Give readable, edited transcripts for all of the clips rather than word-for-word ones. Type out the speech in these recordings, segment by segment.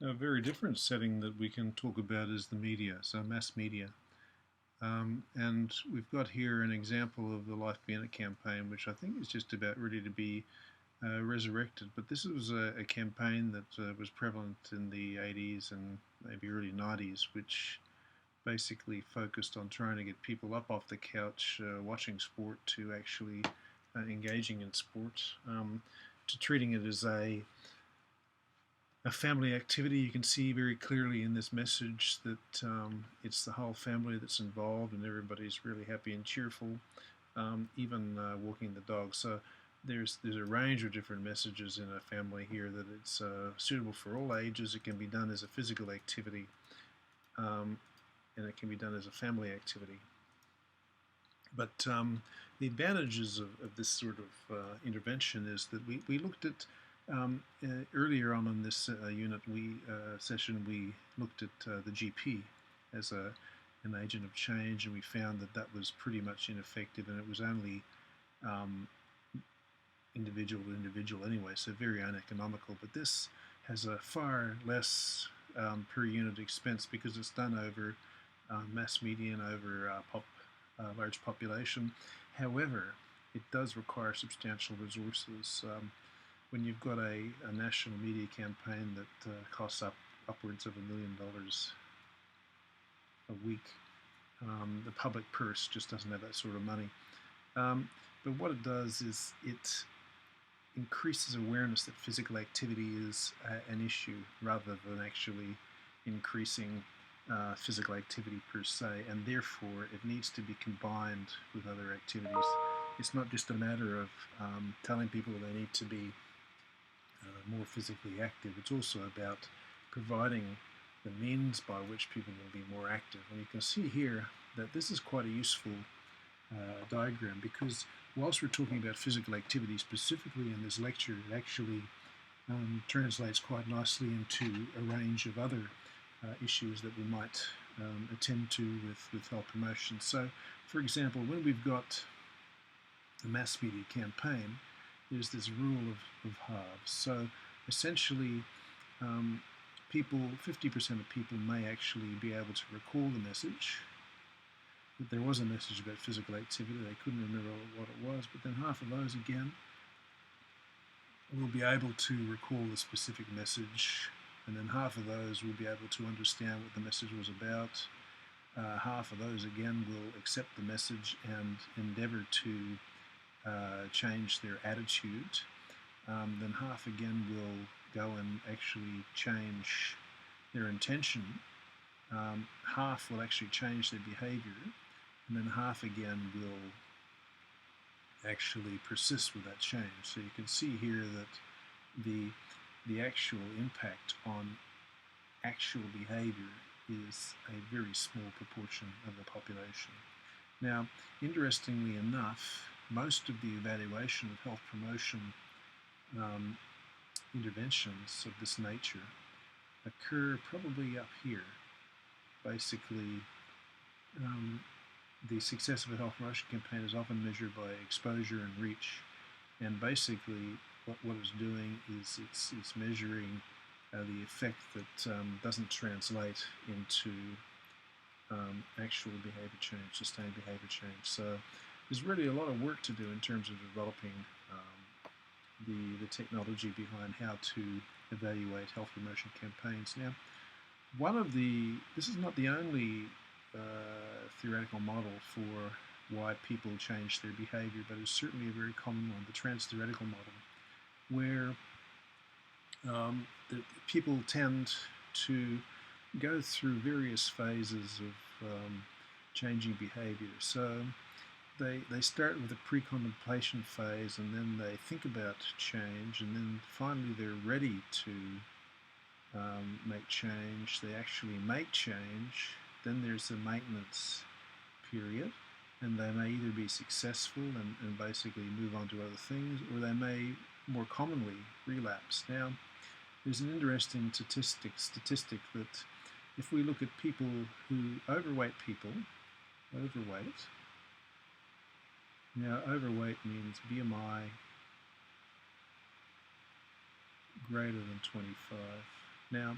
A very different setting that we can talk about is the media, so mass media. And we've got here an example of the Life Be In It campaign, which I think is just about ready to be resurrected. But this was a campaign that was prevalent in the 80s and maybe early 90s, which basically focused on trying to get people up off the couch watching sport to actually engaging in sport, to treating it as a family activity. You can see very clearly in this message that it's the whole family that's involved and everybody's really happy and cheerful, even walking the dog. So there's a range of different messages in a family here that it's suitable for all ages. It can be done as a physical activity, um, and it can be done as a family activity. But the advantages of this sort of intervention is that we looked at earlier on in this unit session we looked at the GP as an agent of change, and we found that that was pretty much ineffective, and it was only um, individual to individual anyway, so very uneconomical. But this has a far less per unit expense because it's done over mass media and over large population. However, it does require substantial resources. When you've got a national media campaign that costs upwards of $1 million a week, the public purse just doesn't have that sort of money. But what it does is it increases awareness that physical activity is an issue rather than actually increasing physical activity per se, and therefore it needs to be combined with other activities. It's not just a matter of telling people they need to be more physically active. It's also about providing the means by which people will be more active. And you can see here that this is quite a useful diagram, because whilst we're talking about physical activity specifically in this lecture, it actually translates quite nicely into a range of other issues that we might attend to with health promotion. So, for example, when we've got a mass media campaign, there's this rule of halves. So, essentially, um, 50% of people may actually be able to recall the message, that there was a message about physical activity. They couldn't remember what it was, but then half of those again will be able to recall the specific message, and then half of those will be able to understand what the message was about. Half of those again will accept the message and endeavor to change their attitude. Then half again will go and actually change their intention. Half will actually change their behavior, and then half again will actually persist with that change. So you can see here that the actual impact on actual behavior is a very small proportion of the population. Now, interestingly enough, most of the evaluation of health promotion um, interventions of this nature occur probably up here. Basically, um, the success of a health promotion campaign is often measured by exposure and reach. And basically, what it's doing is it's measuring the effect that doesn't translate into actual behavior change, sustained behavior change. So there's really a lot of work to do in terms of developing the technology behind how to evaluate health promotion campaigns. Now, this is not the only theoretical model for why people change their behavior, but it's certainly a very common one, the trans-theoretical model, where the people tend to go through various phases of changing behavior. So they start with a pre-contemplation phase, and then they think about change, and then finally they're ready to make change. They actually make change. Then there's the maintenance period, and they may either be successful and basically move on to other things, or they may more commonly relapse. Now, there's an interesting statistic that if we look at people who overweight, now overweight means BMI greater than 25. Now,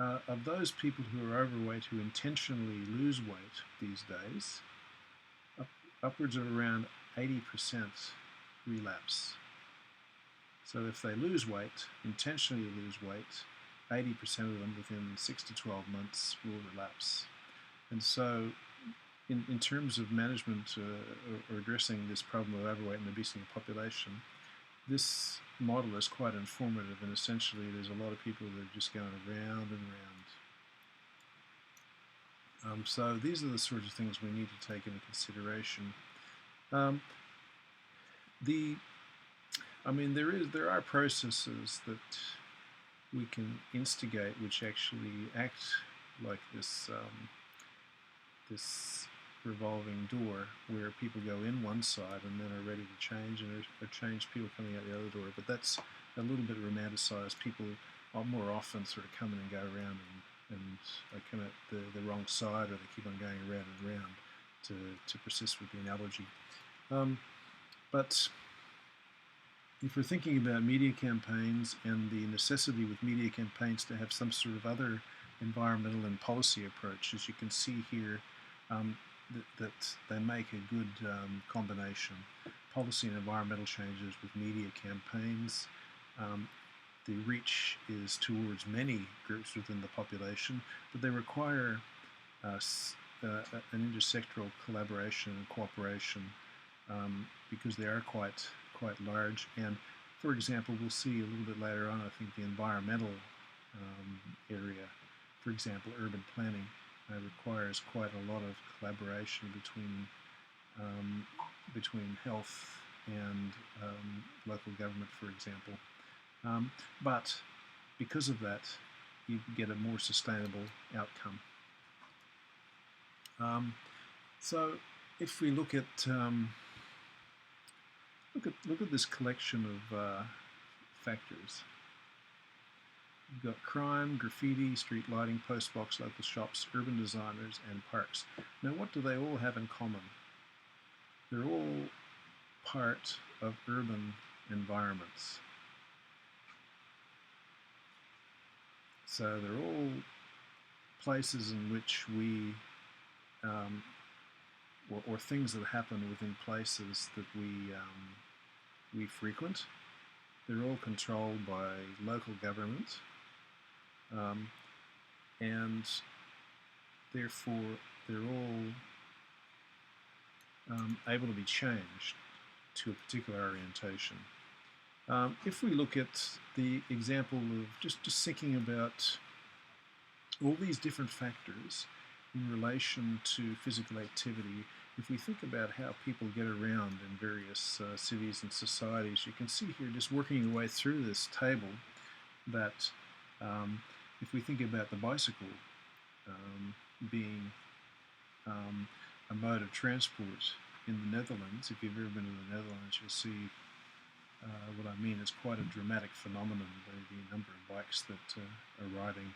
of those people who are overweight who intentionally lose weight these days, upwards of around 80% relapse. So if they lose weight, intentionally lose weight, 80% of them within 6 to 12 months will relapse. And so in terms of management or addressing this problem of overweight and obesity in the population, this model is quite informative, and essentially there's a lot of people that are just going around and around. So these are the sorts of things we need to take into consideration. There are processes that we can instigate which actually act like this this revolving door, where people go in one side and then are ready to change, and are changed people coming out the other door. But that's a little bit romanticized. People are more often sort of come in and go around, and they come out the wrong side, or they keep on going around and around to persist with the analogy. But if we're thinking about media campaigns and the necessity with media campaigns to have some sort of other environmental and policy approach, as you can see here, that they make a good combination. Policy and environmental changes with media campaigns. The reach is towards many groups within the population, but they require an intersectoral collaboration and cooperation because they are quite large. And for example, we'll see a little bit later on, I think the environmental area, for example, urban planning, requires quite a lot of collaboration between health and local government, for example. But because of that, you get a more sustainable outcome. So if we look at this collection of factors. You've got crime, graffiti, street lighting, postbox, local shops, urban designers, and parks. Now, what do they all have in common? They're all part of urban environments. So they're all places in which we, or things that happen within places that we frequent. They're all controlled by local government, and therefore they're all able to be changed to a particular orientation. If we look at the example of just thinking about all these different factors in relation to physical activity, if we think about how people get around in various cities and societies, you can see here, just working your way through this table, that if we think about the bicycle being a mode of transport in the Netherlands, if you've ever been to the Netherlands, you'll see what I mean is quite a dramatic phenomenon, the number of bikes that are riding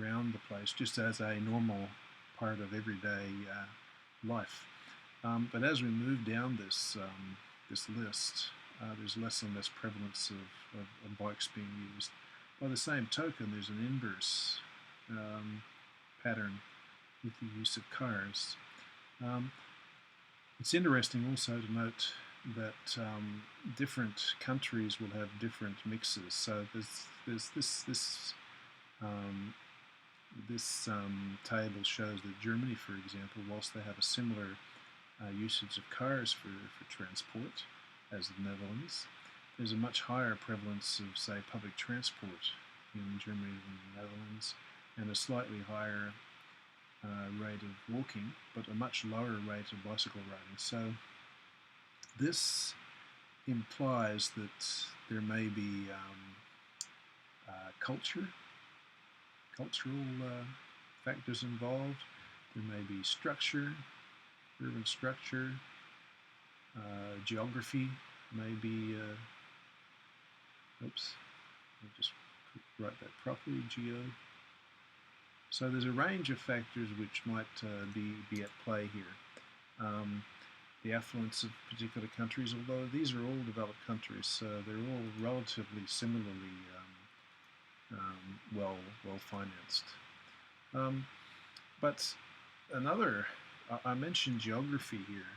around the place, just as a normal part of everyday life. But as we move down this list, there's less and less prevalence of bikes being used. By the same token, there's an inverse pattern with the use of cars. It's interesting also to note that different countries will have different mixes. So there's this table shows that Germany, for example, whilst they have a similar usage of cars for transport as the Netherlands, there's a much higher prevalence of, say, public transport in Germany than the Netherlands, and a slightly higher rate of walking, but a much lower rate of bicycle riding. So this implies that there may be cultural factors involved. There may be structure, urban structure, geography, maybe, oops, I'll just write that properly, geo. So there's a range of factors which might be at play here. The affluence of particular countries, although these are all developed countries, so they're all relatively similarly well financed. Um, but another, I mentioned geography here.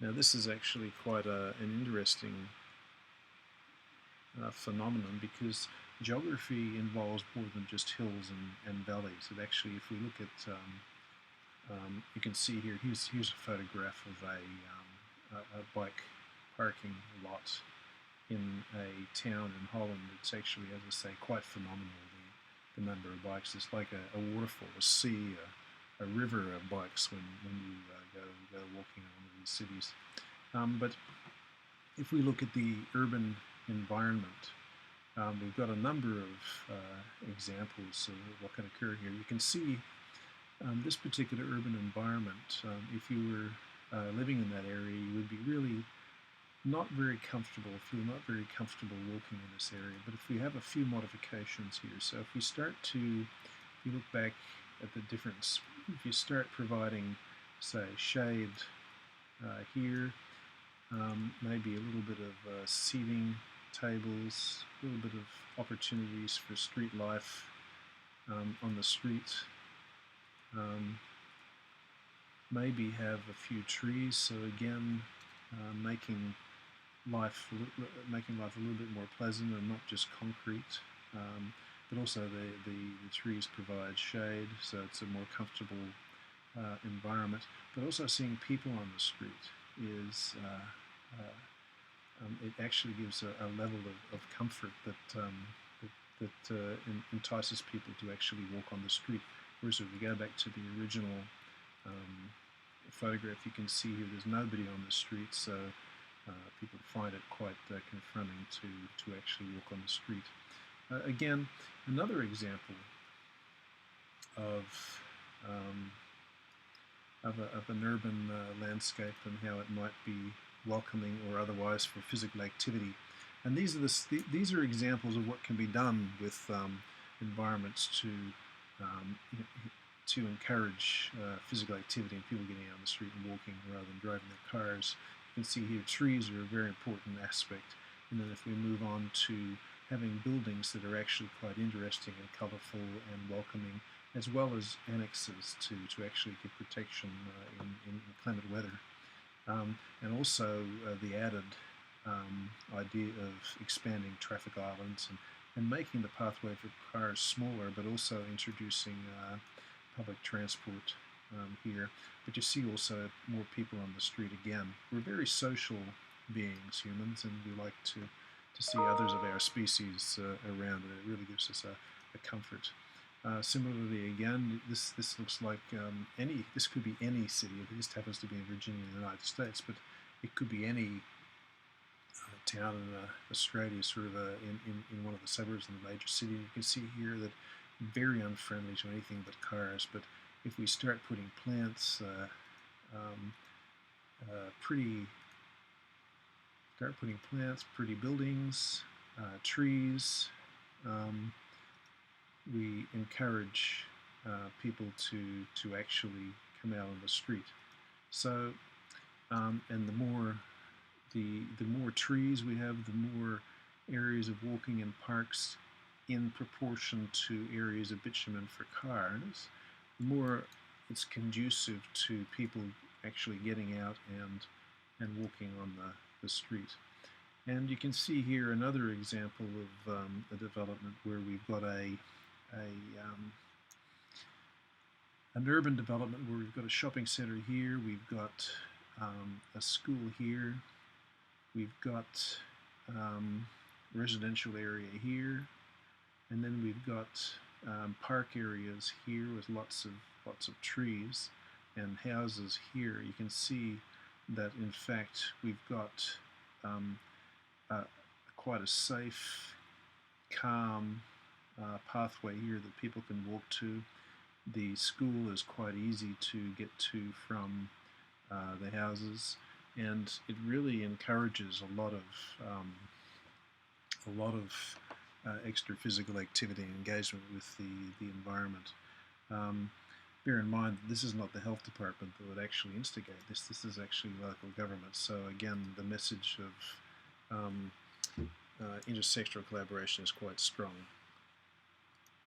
Now this is actually quite an interesting phenomenon, because geography involves more than just hills and valleys. It actually, if we look at, you can see here, here's a photograph of a bike parking lot in a town in Holland. It's actually, as I say, quite phenomenal, the number of bikes. It's like a waterfall, a sea, a river of bikes when you go walking around these cities. But if we look at the urban environment, we've got a number of examples of what can occur here. You can see this particular urban environment. If you were living in that area, you would be really not very comfortable, feel not very comfortable walking in this area. But if we have a few modifications here, so if we start to, if you look back at the difference, if you start providing, say, shade here, maybe a little bit of seating tables, a little bit of opportunities for street life on the street. Maybe have a few trees, so again, making life a little bit more pleasant and not just concrete. But also the trees provide shade, so it's a more comfortable environment. But also seeing people on the street is it actually gives a level of comfort that entices people to actually walk on the street. Whereas if we go back to the original photograph, you can see here there's nobody on the street, so people find it quite confronting to actually walk on the street. Again, another example of an urban landscape and how it might be welcoming or otherwise for physical activity. And these are examples of what can be done with environments to encourage physical activity and people getting out on the street and walking rather than driving their cars. You can see here trees are a very important aspect. And then if we move on to having buildings that are actually quite interesting and colourful and welcoming, as well as annexes to actually give protection in inclement weather. And also the added idea of expanding traffic islands and making the pathway for cars smaller, but also introducing public transport here. But you see also more people on the street again. We're very social beings, humans, and we like to see others of our species around, and it really gives us a comfort. Similarly, again, this looks like this could be any city. It just happens to be in Virginia in the United States, but it could be any town in Australia, sort of in one of the suburbs in the major city. You can see here that very unfriendly to anything but cars. But if we start putting plants, pretty buildings, trees, we encourage people to actually come out on the street. So, and the more trees we have, the more areas of walking in parks in proportion to areas of bitumen for cars, the more it's conducive to people actually getting out and walking on the street. And you can see here another example of a development where we've got an urban development where we've got a shopping center here, we've got a school here, we've got residential area here, and then we've got park areas here with lots of trees and houses here. You can see that in fact we've got quite a safe, calm pathway here that people can walk to. The school is quite easy to get to from the houses, and it really encourages a lot of extra physical activity and engagement with the environment. Bear in mind, this is not the health department that would actually instigate this. This is actually local government. So again, the message of intersectoral collaboration is quite strong.